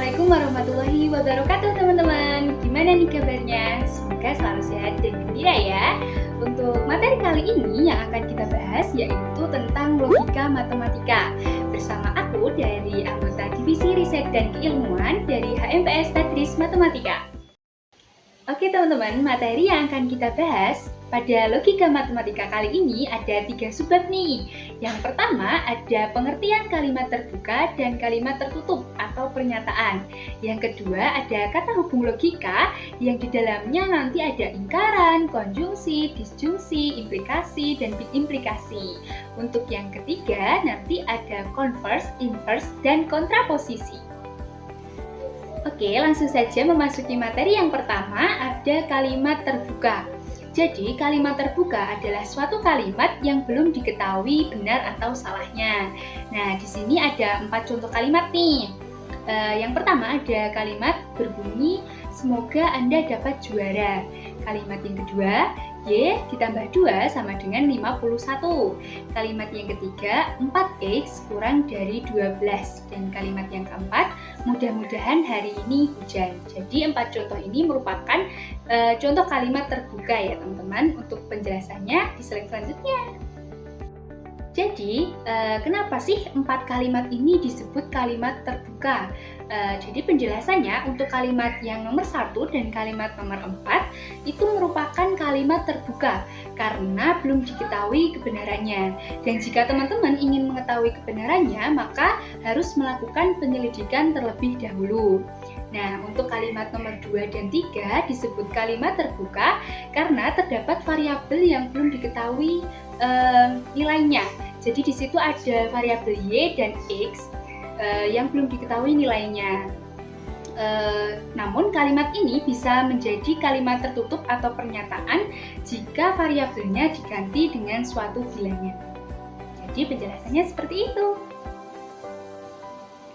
Assalamualaikum warahmatullahi wabarakatuh teman-teman. Gimana nih kabarnya? Semoga selalu sehat dan gembira ya. Untuk materi kali ini yang akan kita bahas yaitu tentang logika matematika. Bersama aku dari anggota Divisi Riset dan Keilmuan dari HMPS Tadris Matematika. Oke teman-teman, materi yang akan kita bahas pada logika matematika kali ini ada 3 subbab nih. Yang pertama ada pengertian kalimat terbuka dan kalimat tertutup atau pernyataan. Yang kedua ada kata hubung logika yang di dalamnya nanti ada ingkaran, konjungsi, disjungsi, implikasi, dan implikasi. Untuk yang ketiga nanti ada converse, inverse, dan kontraposisi. Oke, langsung saja memasuki materi yang pertama, ada kalimat terbuka. Jadi, kalimat terbuka adalah suatu kalimat yang belum diketahui benar atau salahnya. Nah, di sini ada 4 contoh kalimat nih. Yang pertama ada kalimat berbunyi, semoga Anda dapat juara. Kalimat yang kedua, Y ditambah 2 sama dengan 51. Kalimat yang ketiga, 4X kurang dari 12. Dan kalimat yang keempat, mudah-mudahan hari ini hujan. Jadi 4 contoh ini merupakan contoh kalimat terbuka ya teman-teman. Untuk penjelasannya di slide selanjutnya. Jadi, kenapa sih 4 kalimat ini disebut kalimat terbuka? Jadi penjelasannya untuk kalimat yang nomor 1 dan kalimat nomor 4 itu merupakan kalimat terbuka karena belum diketahui kebenarannya. Dan jika teman-teman ingin mengetahui kebenarannya, maka harus melakukan penyelidikan terlebih dahulu. Nah, untuk kalimat nomor 2 dan 3 disebut kalimat terbuka karena terdapat variabel yang belum diketahui nilainya. Jadi di situ ada variabel Y dan X yang belum diketahui nilainya. Namun kalimat ini bisa menjadi kalimat tertutup atau pernyataan jika variabelnya diganti dengan suatu bilangan. Jadi penjelasannya seperti itu.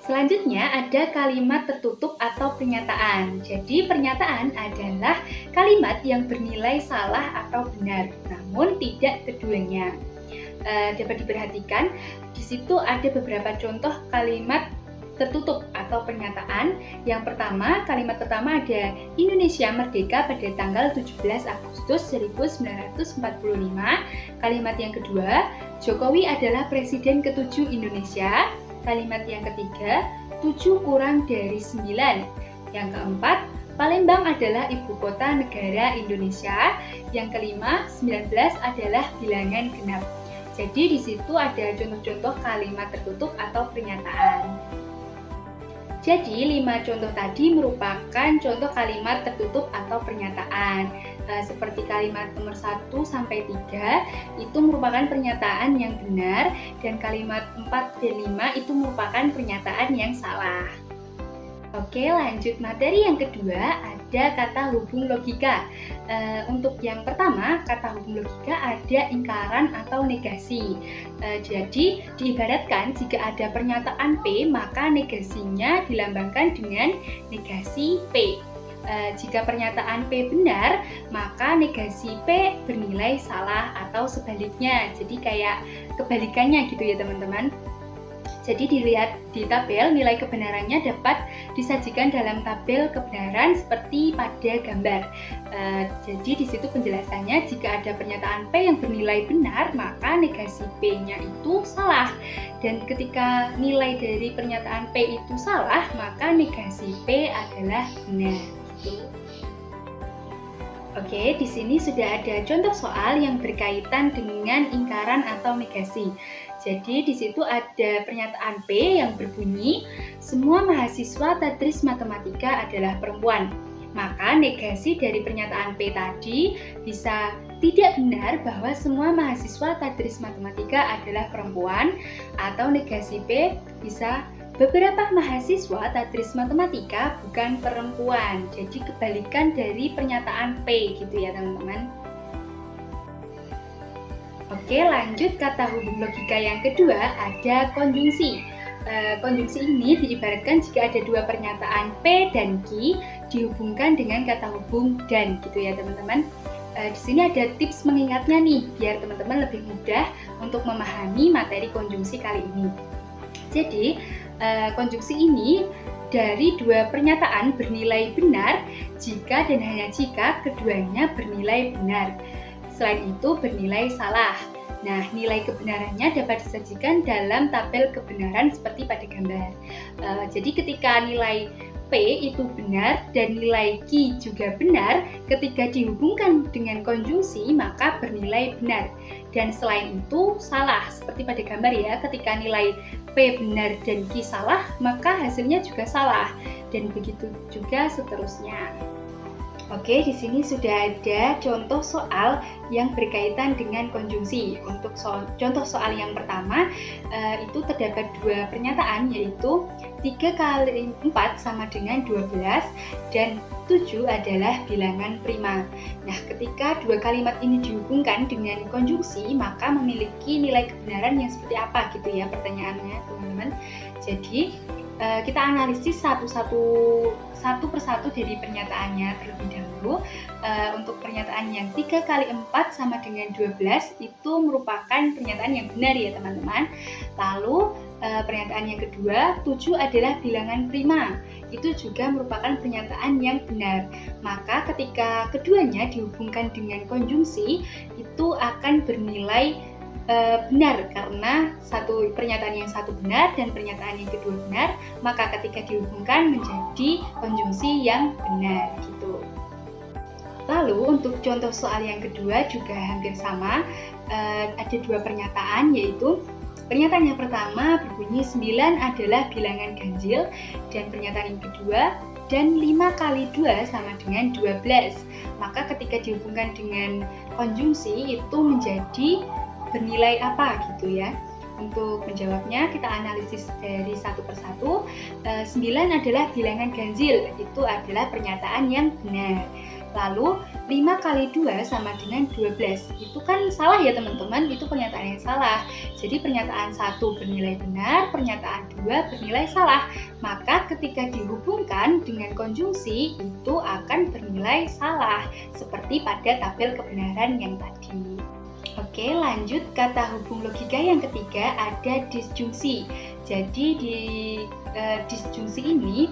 Selanjutnya ada kalimat tertutup atau pernyataan. Jadi pernyataan adalah kalimat yang bernilai salah atau benar, namun tidak keduanya. Dapat diperhatikan di situ ada beberapa contoh kalimat tertutup atau pernyataan. Yang pertama, kalimat pertama ada Indonesia merdeka pada tanggal 17 Agustus 1945. Kalimat yang kedua, Jokowi adalah presiden ke-7 Indonesia. Kalimat yang ketiga, 7 kurang dari 9. Yang keempat, Palembang adalah ibu kota negara Indonesia. Yang kelima, 19 adalah bilangan genap. Jadi di situ ada contoh-contoh kalimat tertutup atau pernyataan. Jadi 5 contoh tadi merupakan contoh kalimat tertutup atau pernyataan. Seperti kalimat nomor 1 sampai 3 itu merupakan pernyataan yang benar, dan kalimat 4 dan 5 itu merupakan pernyataan yang salah. Oke, lanjut materi yang kedua, ada kata hubung logika. Untuk yang pertama, kata hubung logika ada ingkaran atau negasi. Jadi diibaratkan jika ada pernyataan P, maka negasinya dilambangkan dengan negasi P. Jika pernyataan P benar, maka negasi P bernilai salah atau sebaliknya. Jadi kayak kebalikannya gitu ya teman-teman. Jadi dilihat di tabel, nilai kebenarannya dapat disajikan dalam tabel kebenaran seperti pada gambar. Jadi di situ penjelasannya, jika ada pernyataan P yang bernilai benar, maka negasi P-nya itu salah. Dan ketika nilai dari pernyataan P itu salah, maka negasi P adalah benar. Oke, di sini sudah ada contoh soal yang berkaitan dengan ingkaran atau negasi. Jadi di situ ada pernyataan P yang berbunyi, semua mahasiswa Tadris Matematika adalah perempuan. Maka negasi dari pernyataan P tadi bisa tidak benar bahwa semua mahasiswa Tadris Matematika adalah perempuan, atau negasi P bisa beberapa mahasiswa Tadris Matematika bukan perempuan. Jadi kebalikan dari pernyataan P gitu ya teman-teman. Oke, lanjut kata hubung logika yang kedua ada konjungsi. Konjungsi ini diibaratkan jika ada 2 pernyataan P dan Q dihubungkan dengan kata hubung dan gitu ya teman-teman. Di sini ada tips mengingatnya nih biar teman-teman lebih mudah untuk memahami materi konjungsi kali ini. Jadi konjungsi ini dari dua pernyataan bernilai benar jika dan hanya jika keduanya bernilai benar. Selain itu bernilai salah. Nah, nilai kebenarannya dapat disajikan dalam tabel kebenaran seperti pada gambar. Jadi ketika nilai P itu benar dan nilai Q juga benar, ketika dihubungkan dengan konjungsi maka bernilai benar. Dan selain itu salah, seperti pada gambar ya, ketika nilai P benar dan Q salah, maka hasilnya juga salah. Dan begitu juga seterusnya. Oke, di sini sudah ada contoh soal yang berkaitan dengan konjungsi. Untuk contoh soal yang pertama, itu terdapat dua pernyataan, yaitu 3 kali 4 sama dengan 12 dan 7 adalah bilangan prima. Nah, ketika dua kalimat ini dihubungkan dengan konjungsi, maka memiliki nilai kebenaran yang seperti apa gitu ya pertanyaannya, teman-teman. Jadi, kita analisis satu persatu dari pernyataannya terlebih dahulu. Untuk pernyataan yang 3 kali 4 sama dengan 12 itu merupakan pernyataan yang benar ya teman-teman. Lalu pernyataan yang kedua, 7 adalah bilangan prima, itu juga merupakan pernyataan yang benar. Maka ketika keduanya dihubungkan dengan konjungsi, itu akan bernilai benar, karena pernyataan yang satu benar dan pernyataan yang kedua benar, maka ketika dihubungkan menjadi konjungsi yang benar gitu. Lalu untuk contoh soal yang kedua juga hampir sama, ada dua pernyataan, yaitu pernyataan yang pertama berbunyi 9 adalah bilangan ganjil, dan pernyataan yang kedua dan 5 kali 2 sama dengan 12. Maka ketika dihubungkan dengan konjungsi itu menjadi bernilai apa gitu ya. Untuk menjawabnya kita analisis dari satu persatu. 9 adalah bilangan ganjil, itu adalah pernyataan yang benar. Lalu 5 kali 2 sama dengan 12, itu kan salah ya teman-teman, itu pernyataan yang salah. Jadi pernyataan 1 bernilai benar, pernyataan 2 bernilai salah. Maka ketika dihubungkan dengan konjungsi itu akan bernilai salah, seperti pada tabel kebenaran yang tadi. Oke, lanjut kata hubung logika yang ketiga, ada disjungsi. Jadi di disjungsi ini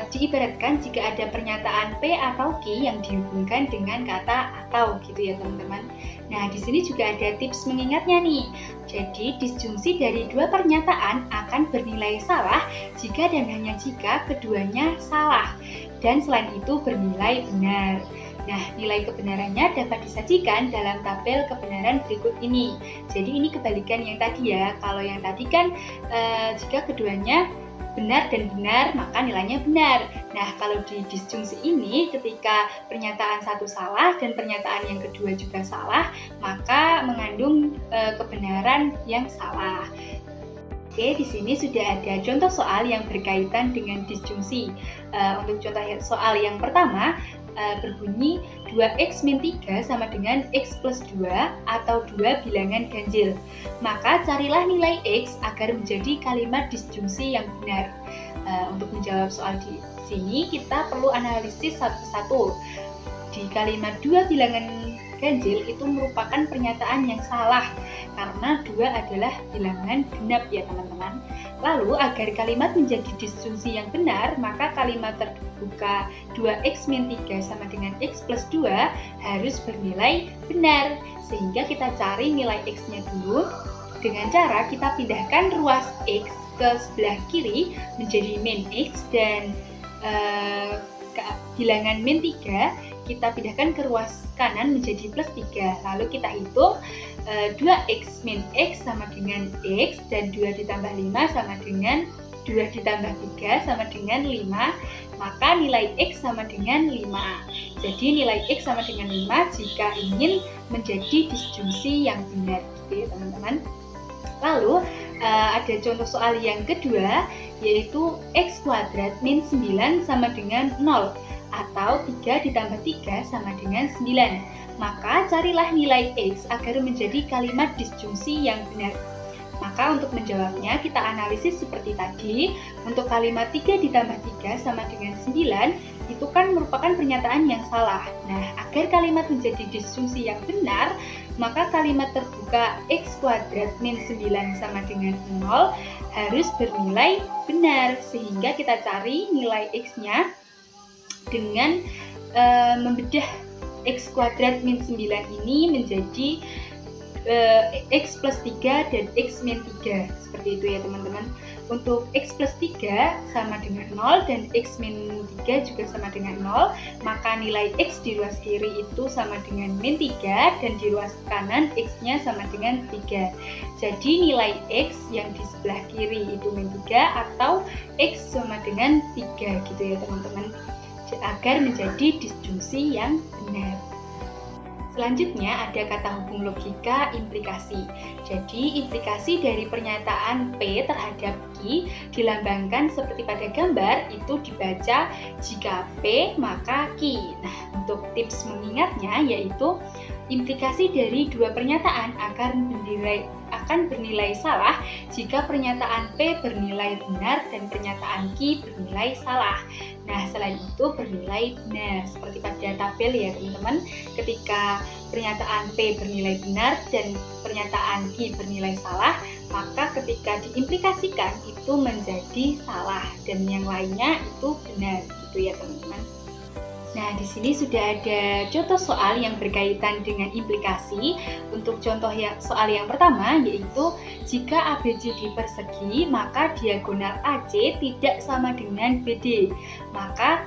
diibaratkan jika ada pernyataan P atau Q yang dihubungkan dengan kata atau gitu ya teman-teman. Nah, di sini juga ada tips mengingatnya nih. Jadi disjungsi dari dua pernyataan akan bernilai salah jika dan hanya jika keduanya salah, dan selain itu bernilai benar. Nah, nilai kebenarannya dapat disajikan dalam tabel kebenaran berikut ini. Jadi ini kebalikan yang tadi ya. Kalau yang tadi kan jika keduanya benar dan benar, maka nilainya benar. Nah, kalau di disjungsi ini, ketika pernyataan satu salah dan pernyataan yang kedua juga salah, maka mengandung kebenaran yang salah. Oke, di sini sudah ada contoh soal yang berkaitan dengan disjungsi. Untuk contoh soal yang pertama, berbunyi 2x min 3 sama dengan x plus 2 atau 2 bilangan ganjil. Maka carilah nilai x agar menjadi kalimat disjungsi yang benar. Untuk menjawab soal di sini kita perlu analisis satu persatu. Di kalimat 2 bilangan ganjil itu merupakan pernyataan yang salah karena 2 adalah bilangan genap ya teman-teman. Lalu agar kalimat menjadi disjungsi yang benar, maka kalimat terbuka 2x min 3 sama dengan x plus 2 harus bernilai benar. Sehingga kita cari nilai x-nya dulu dengan cara kita pindahkan ruas x ke sebelah kiri menjadi min x, dan bilangan min 3 kita pindahkan ke ruas kanan menjadi plus 3. Lalu kita hitung 2x min x sama dengan x, dan 2 ditambah 5 sama dengan 2 ditambah 3 sama dengan 5. Maka nilai x sama dengan 5. Jadi nilai x sama dengan 5 jika ingin menjadi disjungsi yang benar gitu ya teman-teman. Lalu ada contoh soal yang kedua, yaitu x kuadrat min 9 sama dengan 0, atau 3 ditambah 3 sama dengan 9. Maka carilah nilai x agar menjadi kalimat disjungsi yang benar. Maka untuk menjawabnya kita analisis seperti tadi. Untuk kalimat 3 ditambah 3 sama dengan 9, itu kan merupakan pernyataan yang salah. Nah, agar kalimat menjadi disjungsi yang benar, maka kalimat terbuka x kuadrat min 9 sama dengan 0 harus bernilai benar. Sehingga kita cari nilai x-nya dengan membedah x kuadrat min 9 ini menjadi x plus 3 dan x min 3. Seperti itu ya teman-teman. Untuk x plus 3 sama dengan 0 dan x min 3 juga sama dengan 0, maka nilai x di ruas kiri itu sama dengan min 3 dan di ruas kanan x-nya sama dengan 3. Jadi nilai x yang di sebelah kiri itu min 3 atau x sama dengan 3 gitu ya teman-teman, agar menjadi disjungsi yang benar. Selanjutnya ada kata hubung logika implikasi. Jadi implikasi dari pernyataan P terhadap Q dilambangkan seperti pada gambar, itu dibaca jika P maka Q. Nah, untuk tips mengingatnya yaitu implikasi dari dua pernyataan akan bernilai salah jika pernyataan P bernilai benar dan pernyataan Q bernilai salah. Nah, selain itu bernilai benar. Seperti pada tabel ya teman-teman, ketika pernyataan P bernilai benar dan pernyataan Q bernilai salah, maka ketika diimplikasikan itu menjadi salah dan yang lainnya itu benar gitu ya teman-teman. Nah, di sini sudah ada contoh soal yang berkaitan dengan implikasi. Untuk contoh soal yang pertama yaitu jika ABCD persegi, maka diagonal AC tidak sama dengan BD. Maka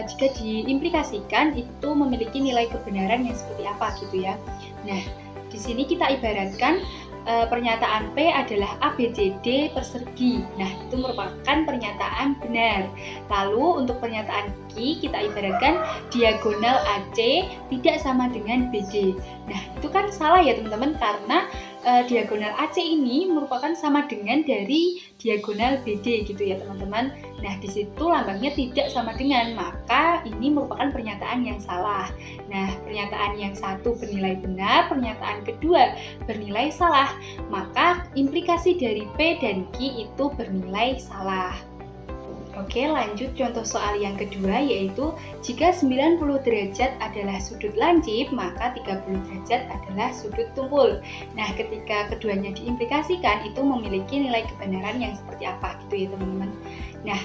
jika diimplikasikan itu memiliki nilai kebenaran yang seperti apa gitu ya. Nah, di sini kita ibaratkan pernyataan P adalah ABCD persegi. Nah, itu merupakan pernyataan benar. Lalu untuk pernyataan Q kita ibaratkan diagonal AC tidak sama dengan BD. Nah, itu kan salah ya teman-teman, karena diagonal AC ini merupakan sama dengan dari diagonal BD gitu ya teman-teman. Nah, di situ lambangnya tidak sama dengan, maka ini merupakan pernyataan yang salah. Nah, pernyataan yang satu bernilai benar, pernyataan kedua bernilai salah, maka implikasi dari P dan Q itu bernilai salah. Oke, lanjut contoh soal yang kedua yaitu jika 90 derajat adalah sudut lancip, maka 30 derajat adalah sudut tumpul. Nah, ketika keduanya diimplikasikan itu memiliki nilai kebenaran yang seperti apa gitu ya teman-teman. Nah,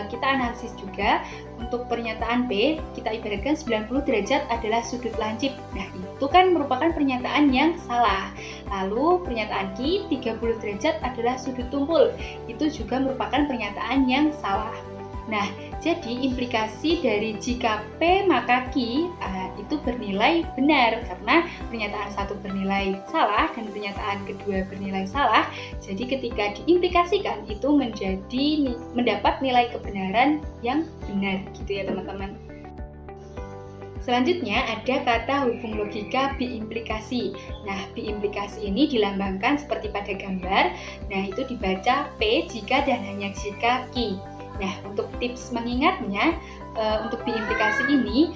kita analisis juga untuk pernyataan P, kita ibaratkan 90 derajat adalah sudut lancip. Nah, itu kan merupakan pernyataan yang salah. Lalu pernyataan Q, 30 derajat adalah sudut tumpul. Itu juga merupakan pernyataan yang salah. Nah, jadi implikasi dari jika P maka Q itu bernilai benar, karena pernyataan satu bernilai salah dan pernyataan kedua bernilai salah. Jadi ketika diimplikasikan itu mendapat nilai kebenaran yang benar gitu ya teman-teman. Selanjutnya ada kata hubung logika biimplikasi. Nah, biimplikasi ini dilambangkan seperti pada gambar. Nah, itu dibaca P jika dan hanya jika Q. Nah, untuk tips mengingatnya, untuk biimplikasi ini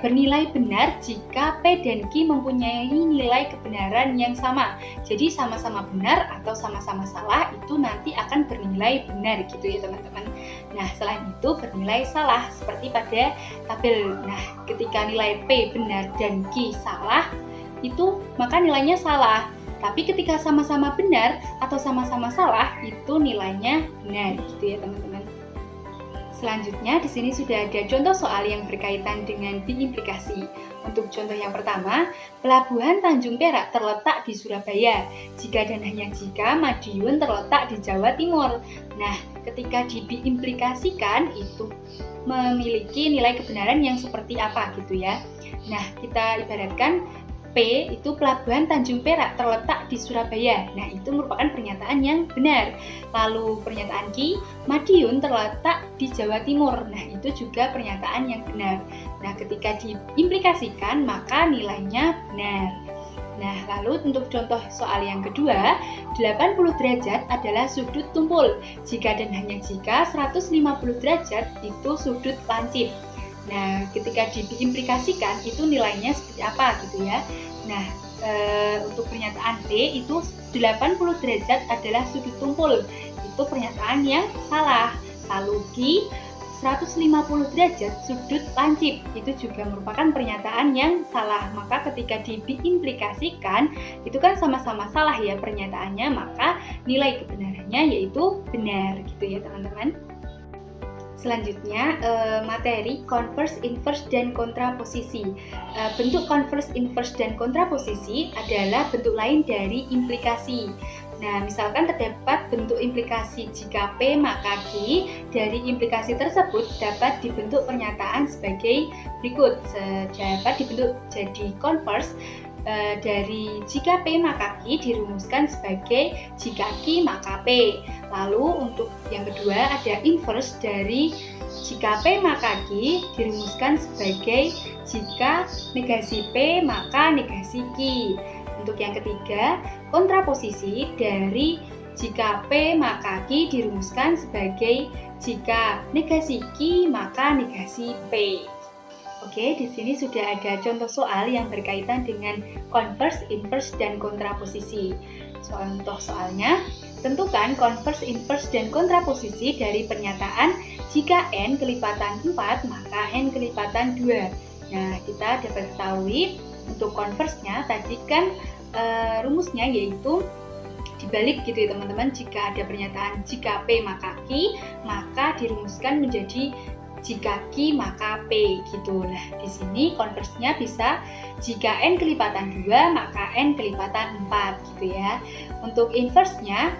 bernilai benar jika P dan Q mempunyai nilai kebenaran yang sama. Jadi sama-sama benar atau sama-sama salah itu nanti akan bernilai benar gitu ya teman-teman. Nah, selain itu bernilai salah seperti pada tabel. Nah, ketika nilai P benar dan Q salah, itu maka nilainya salah. Tapi ketika sama-sama benar atau sama-sama salah, itu nilainya benar gitu ya teman-teman. Selanjutnya di sini sudah ada contoh soal yang berkaitan dengan biimplikasi. Untuk contoh yang pertama, Pelabuhan Tanjung Perak terletak di Surabaya. Jika dan hanya jika Madiun terletak di Jawa Timur. Nah, ketika diimplikasikan itu memiliki nilai kebenaran yang seperti apa gitu ya. Nah, kita ibaratkan P itu Pelabuhan Tanjung Perak terletak di Surabaya. Nah, itu merupakan pernyataan yang benar. Lalu pernyataan Q, Madiun terletak di Jawa Timur. Nah, itu juga pernyataan yang benar. Nah, ketika diimplikasikan maka nilainya benar. Nah, lalu untuk contoh soal yang kedua, 80 derajat adalah sudut tumpul. Jika dan hanya jika 150 derajat itu sudut lancip. Nah, ketika diimplikasikan itu nilainya seperti apa gitu ya. Nah, untuk pernyataan P itu 80 derajat adalah sudut tumpul. Itu pernyataan yang salah. Lalu Q, 150 derajat sudut lancip. Itu juga merupakan pernyataan yang salah. Maka ketika diimplikasikan, itu kan sama-sama salah ya pernyataannya, maka nilai kebenarannya yaitu benar gitu ya teman-teman. Selanjutnya, materi converse, inverse, dan kontraposisi. Bentuk converse, inverse, dan kontraposisi adalah bentuk lain dari implikasi. Nah, misalkan terdapat bentuk implikasi jika P maka Q, dari implikasi tersebut dapat dibentuk pernyataan sebagai berikut. Dapat dibentuk jadi converse dari jika P maka Q dirumuskan sebagai jika Q maka P. Lalu untuk yang kedua ada inverse dari jika P maka Q dirumuskan sebagai jika negasi P maka negasi Q. Untuk yang ketiga, kontraposisi dari jika P maka Q dirumuskan sebagai jika negasi Q maka negasi P. Oke, di sini sudah ada contoh soal yang berkaitan dengan converse, inverse, dan kontraposisi. Contoh soalnya, tentukan converse, inverse, dan kontraposisi dari pernyataan jika N kelipatan 4 maka N kelipatan 2. Nah, kita dapat ketahui untuk converse-nya tadi kan rumusnya yaitu dibalik gitu ya teman-teman. Jika ada pernyataan jika P maka Q, maka dirumuskan menjadi jika Q maka P gitu. Nah, di sini converse-nya bisa jika N kelipatan 2 maka N kelipatan 4 gitu ya. Untuk inverse-nya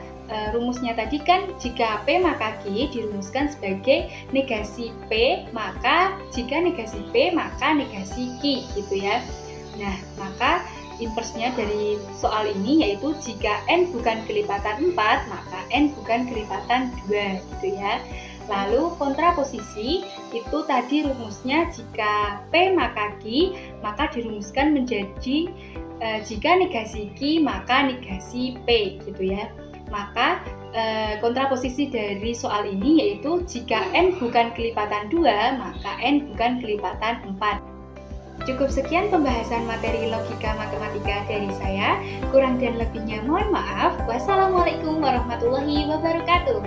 rumusnya tadi kan jika P maka Q dirumuskan sebagai negasi P maka jika negasi P maka negasi Q gitu ya. Nah, maka inverse-nya dari soal ini yaitu jika N bukan kelipatan 4 maka N bukan kelipatan 2 gitu ya. Lalu kontraposisi itu tadi rumusnya jika P maka Q maka dirumuskan menjadi jika negasi Q maka negasi P gitu ya. Maka kontraposisi dari soal ini yaitu jika N bukan kelipatan 2 maka N bukan kelipatan 4. Cukup sekian pembahasan materi logika matematika dari saya. Kurang dan lebihnya mohon maaf. Wassalamualaikum warahmatullahi wabarakatuh.